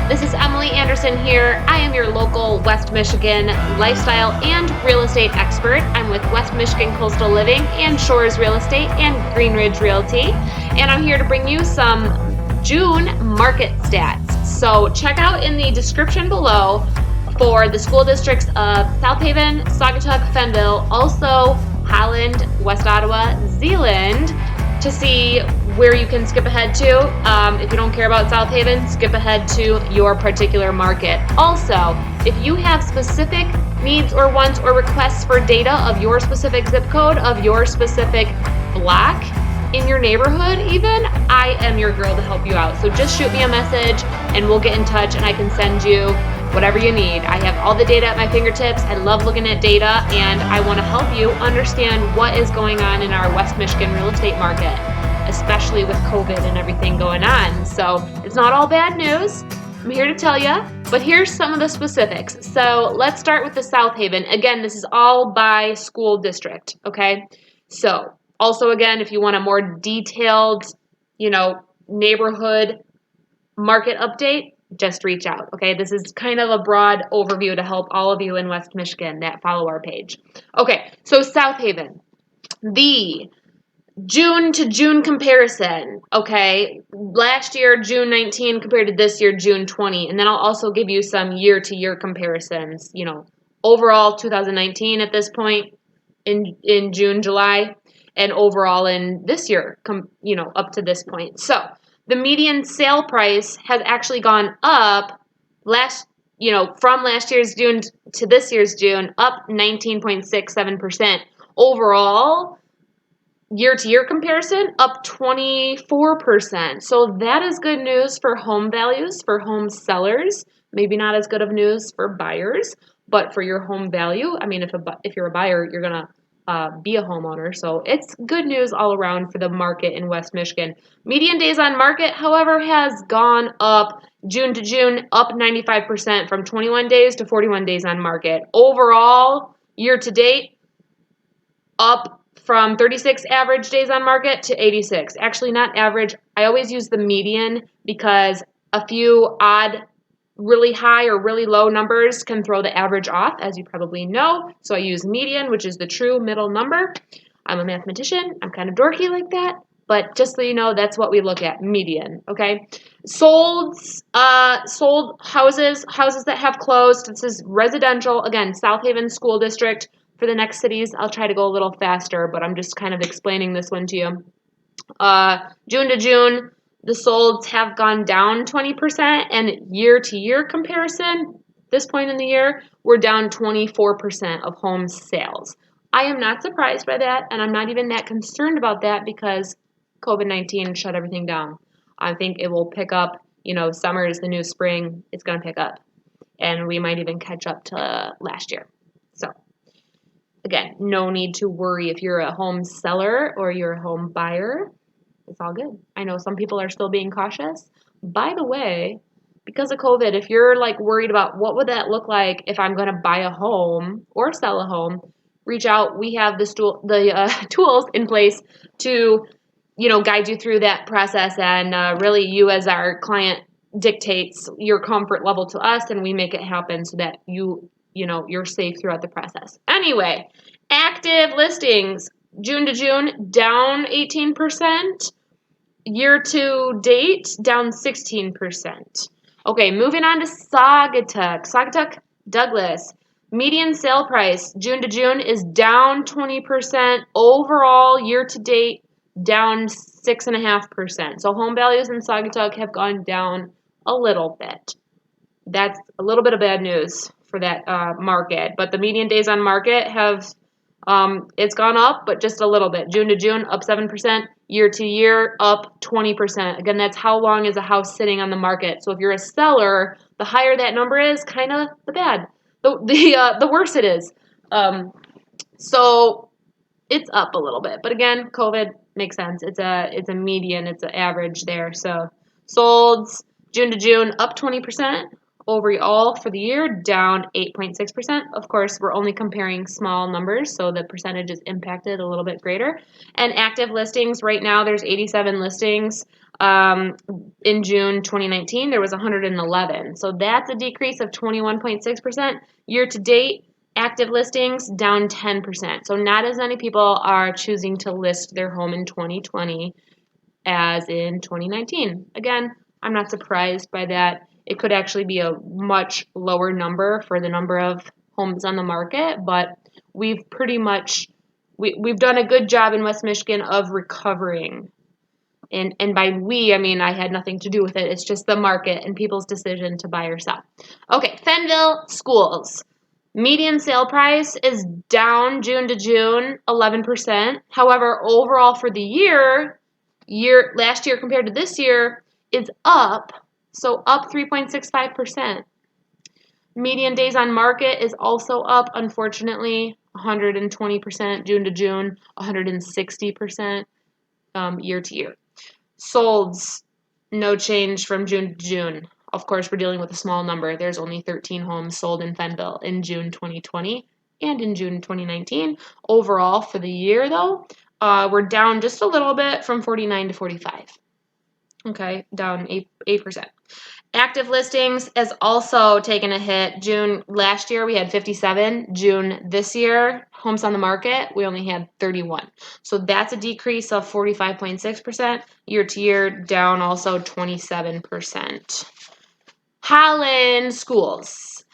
This is Emily Anderson here. I am your local West Michigan lifestyle and real estate expert. I'm with West Michigan Coastal Living and Shores Real Estate and Green Ridge Realty. And I'm here to bring you some June market stats. So check out in the description below for the school districts of South Haven, Saugatuck, Fennville, also Holland, West Ottawa, Zeeland, to see where you can skip ahead to. If you don't care about South Haven, skip ahead to your particular market. Also, if you have specific needs or wants or requests for data of your specific zip code, of your specific block, in your neighborhood even, I am your girl to help you out. So just shoot me a message and we'll get in touch and I can send you whatever you need. I have all the data at my fingertips. I love looking at data and I want to help you understand what is going on in our West Michigan real estate market, especially with COVID and everything going on. So it's not all bad news. I'm here to tell you, but here's some of the specifics. So let's start with the South Haven. Again, this is all by school district, okay? So also, again, if you want a more detailed, neighborhood market update, just reach out, okay? This is kind of a broad overview to help all of you in West Michigan that follow our page. Okay, so South Haven, the June to June comparison, okay? Last year, June 19 compared to this year, June 20. And then I'll also give you some year-to-year comparisons, overall 2019 at this point in June, July, and overall in this year, up to this point. So the median sale price has actually gone up from last year's June to this year's June, up 19.67%. Overall, year-to-year comparison, up 24%. So that is good news for home values, for home sellers. Maybe not as good of news for buyers, but for your home value, I mean, if you're a buyer, you're going to be a homeowner. So it's good news all around for the market in West Michigan. Median days on market, however, has gone up June to June, up 95% from 21 days to 41 days on market. Overall, year to date, up from 36 average days on market to 86. Actually, not average. I always use the median because a few odd, really high or really low numbers can throw the average off, as you probably know. So I use median, which is the true middle number. I'm a mathematician. I'm kind of dorky like that. But just so you know, that's what we look at, median, okay? Sold houses that have closed. This is residential. Again, South Haven School District. For the next cities, I'll try to go a little faster, but I'm just kind of explaining this one to you. June to June, the solds have gone down 20%, and year-to-year comparison, this point in the year, we're down 24% of home sales. I am not surprised by that, and I'm not even that concerned about that because COVID-19 shut everything down. I think it will pick up, summer is the new spring, it's going to pick up, and we might even catch up to last year. So, again, no need to worry if you're a home seller or you're a home buyer. It's all good. I know some people are still being cautious. By the way, because of COVID, if you're worried about what would that look like if I'm going to buy a home or sell a home, reach out. We have the tools in place to, guide you through that process, and really you as our client dictates your comfort level to us, and we make it happen so that you're safe throughout the process. Anyway, active listings, June to June, down 18%. Year to date, down 16%. Okay, moving on to Saugatuck-Douglas. Median sale price, June to June, is down 20%. Overall, year to date, down 6.5%. So home values in Saugatuck have gone down a little bit. That's a little bit of bad news for that market. But the median days on market have, it's gone up, but just a little bit. June to June, up 7%. Year to year, up 20%. Again, that's how long is a house sitting on the market. So if you're a seller, the higher that number is, kind of the worse it is. So it's up a little bit. But again, COVID makes sense. It's a median. It's an average there. So solds, June to June, up 20%. overall for the year, down 8.6%. Of course, we're only comparing small numbers, so the percentage is impacted a little bit greater. And active listings, right now there's 87 listings. In June 2019, there was 111. So that's a decrease of 21.6%. Year to date, active listings down 10%. So not as many people are choosing to list their home in 2020 as in 2019. Again, I'm not surprised by that. It could actually be a much lower number for the number of homes on the market, but we've we've done a good job in West Michigan of recovering. And by we, I mean I had nothing to do with it. It's just the market and people's decision to buy or sell. Okay, Fennville schools. Median sale price is down June to June, 11%. However, overall for the last year compared to this year is up, so up 3.65%. Median days on market is also up, unfortunately, 120% June to June, 160% year to year. Solds, no change from June to June. Of course, we're dealing with a small number. There's only 13 homes sold in Fennville in June 2020 and in June 2019. Overall for the year, though, we're down just a little bit from 49 to 45. Okay, down 8%. Active listings has also taken a hit. June last year we had 57. June this year, homes on the market, we only had 31. So that's a decrease of 45.6%. Year to year, down also 27%. Holland schools.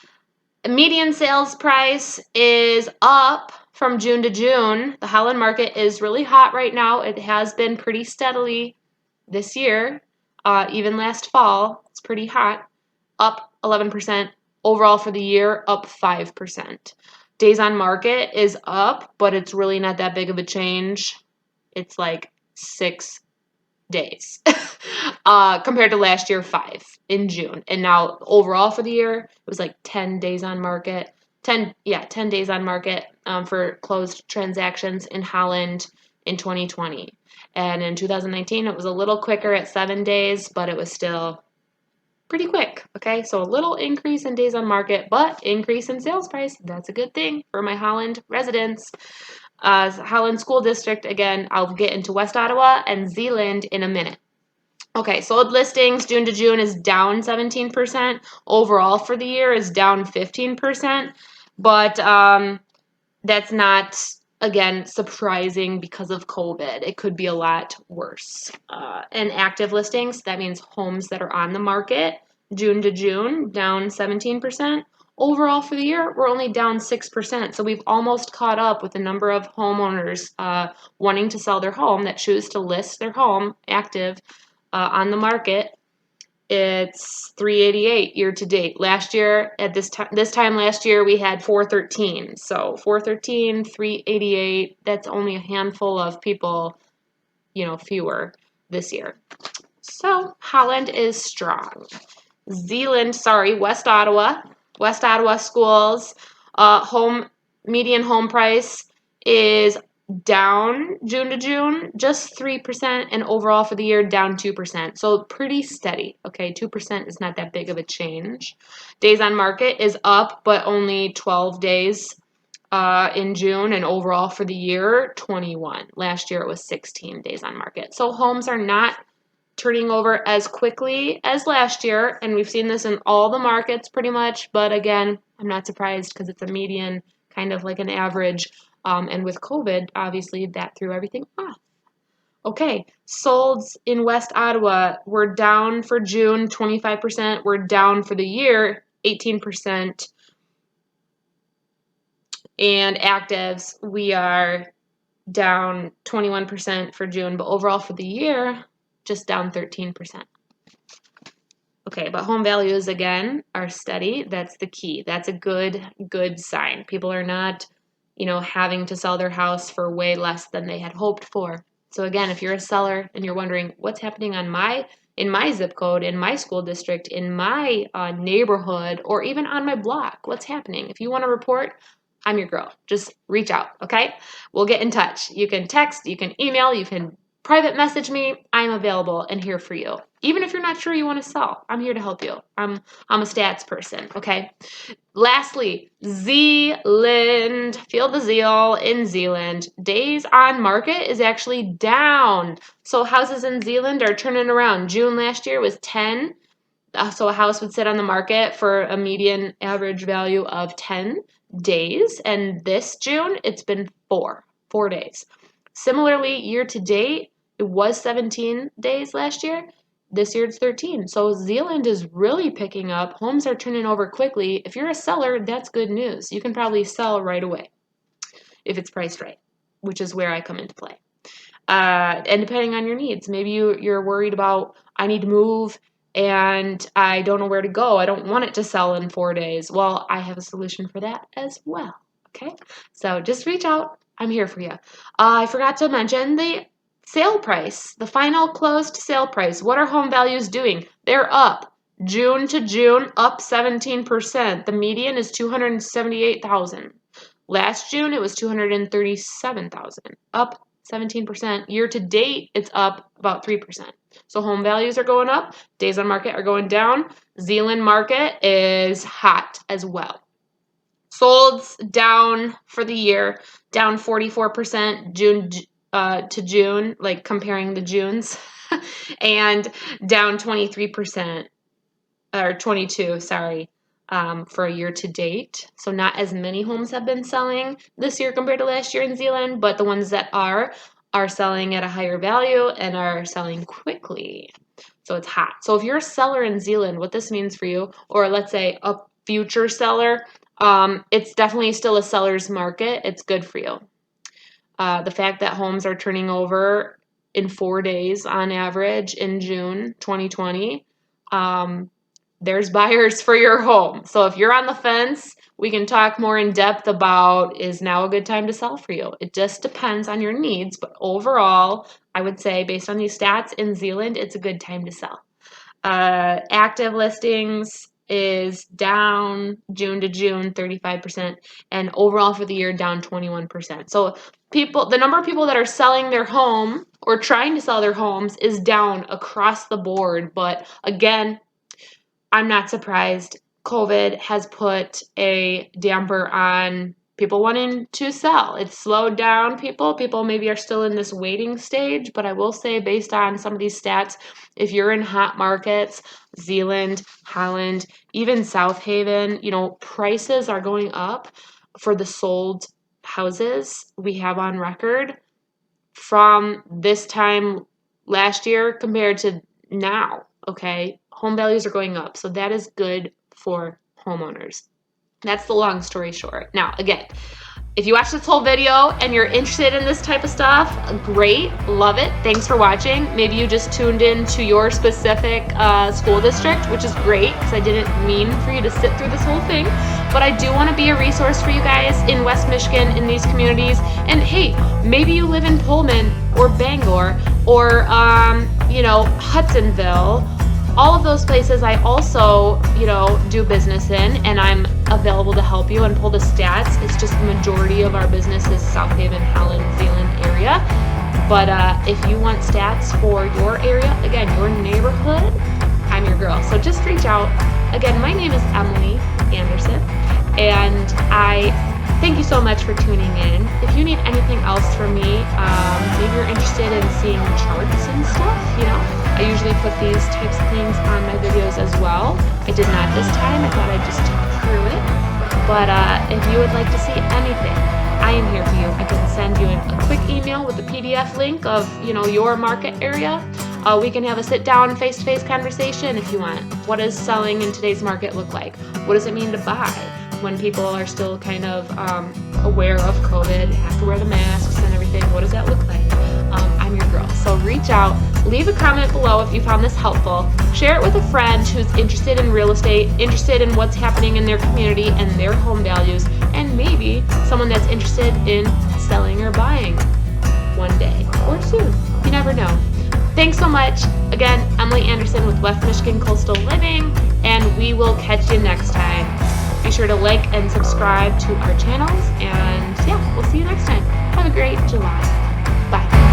Median sales price is up from June to June. The Holland market is really hot right now. It has been pretty steadily this year. Even last fall, it's pretty hot, up 11%. Overall for the year, up 5%. Days on market is up, but it's really not that big of a change. It's like 6 days compared to last year, 5 in June. And now overall for the year, it was like 10 days on market. 10 days on market for closed transactions in Holland in 2020. And in 2019, it was a little quicker at 7 days, but it was still pretty quick. Okay, so a little increase in days on market, but increase in sales price. That's a good thing for my Holland residents. Holland School District, again, I'll get into West Ottawa and Zeeland in a minute. Okay, sold listings June to June is down 17%. Overall for the year is down 15%. But that's not, again, surprising because of COVID. It could be a lot worse. And active listings, that means homes that are on the market, June to June, down 17%. Overall for the year, we're only down 6%. So we've almost caught up with the number of homeowners wanting to sell their home that choose to list their home active on the market. It's 388 year to date. Last year, at this time last year, we had 413. So 413, 388, that's only a handful of people, fewer this year. So Holland is strong. West Ottawa schools, median home price is down June to June, just 3%, and overall for the year, down 2%. So pretty steady, okay? 2% is not that big of a change. Days on market is up, but only 12 days in June, and overall for the year, 21. Last year, it was 16 days on market. So homes are not turning over as quickly as last year, and we've seen this in all the markets pretty much, but again, I'm not surprised because it's a median, kind of like an average. And with COVID, obviously, that threw everything off. Okay, solds in West Ottawa, we're down for June, 25%. We're down for the year, 18%. And actives, we are down 21% for June, but overall for the year, just down 13%. Okay, but home values, again, are steady. That's the key. That's a good sign. People are not having to sell their house for way less than they had hoped for. So again, if you're a seller and you're wondering what's happening in my zip code, in my school district, in my neighborhood, or even on my block, what's happening? If you want to report, I'm your girl. Just reach out, okay? We'll get in touch. You can text, you can email, you can private message me. I'm available and here for you. Even if you're not sure you want to sell, I'm here to help you. I'm a stats person, okay? Lastly, Zeeland. Feel the zeal in Zeeland. Days on market is actually down. So houses in Zeeland are turning around. June last year was 10. So a house would sit on the market for a median average value of 10 days. And this June, it's been 4 days. Similarly, year to date, it was 17 days last year. This year it's 13. So Zeeland is really picking up. Homes are turning over quickly. If you're a seller, that's good news. You can probably sell right away if it's priced right, which is where I come into play. And depending on your needs, maybe you're worried about, I need to move and I don't know where to go. I don't want it to sell in 4 days. Well, I have a solution for that as well. Okay, so just reach out. I'm here for you. I forgot to mention the sale price, the final closed sale price. What are home values doing? They're up. June to June, up 17%. The median is $278,000. Last June, it was $237,000, up 17%. Year to date, it's up about 3%. So home values are going up. Days on market are going down. Zeeland market is hot as well. Solds down for the year, down 44% June to June, like comparing the Junes, and down 23%, or 22, sorry, for a year to date. So not as many homes have been selling this year compared to last year in Zeeland, but the ones that are selling at a higher value and are selling quickly. So it's hot. So if you're a seller in Zeeland, what this means for you, or let's say a future seller, it's definitely still a seller's market. It's good for you. The fact that homes are turning over in 4 days on average in June 2020, there's buyers for your home. So if you're on the fence, we can talk more in depth about, is now a good time to sell for you? It just depends on your needs, but overall, I would say based on these stats in Zeeland, it's a good time to sell. Active listings is down June to June 35%, and overall for the year down 21%. So the number of people that are selling their home or trying to sell their homes is down across the board. But again, I'm not surprised. COVID has put a damper on people wanting to sell. It's slowed down people. People maybe are still in this waiting stage, but I will say based on some of these stats, if you're in hot markets, Zeeland, Holland, even South Haven, prices are going up for the sold houses we have on record from this time last year compared to now, okay? Home values are going up, so that is good for homeowners. That's the long story short. Now, again, if you watch this whole video and you're interested in this type of stuff, great, love it. Thanks for watching. Maybe you just tuned in to your specific school district, which is great because I didn't mean for you to sit through this whole thing. But I do want to be a resource for you guys in West Michigan, in these communities. And hey, maybe you live in Pullman or Bangor or, Hudsonville. All of those places I also, do business in, and I'm available to help you and pull the stats. It's just the majority of our business is South Haven, Holland, Zeeland area. But if you want stats for your area, again, your neighborhood, I'm your girl. So just reach out. Again, my name is Emily Anderson, and I thank you so much for tuning in. If you need anything else from me, maybe you're interested in seeing charts and stuff, I usually put these types of things on my videos as well. I did not this time. I thought I'd just talk through it. But if you would like to see anything, I am here for you. I can send you a quick email with a PDF link of, your market area. We can have a sit-down, face-to-face conversation if you want. What does selling in today's market look like? What does it mean to buy when people are still kind of aware of COVID, have to wear the masks and everything? What does that look like? I'm your girl. So reach out, leave a comment below if you found this helpful. Share it with a friend who's interested in real estate, interested in what's happening in their community and their home values, and maybe someone that's interested in selling or buying one day or soon. You never know. Thanks so much. Again, Emily Anderson with West Michigan Coastal Living, and we will catch you next time. Be sure to like and subscribe to our channels, and yeah, we'll see you next time. Have a great July. Bye.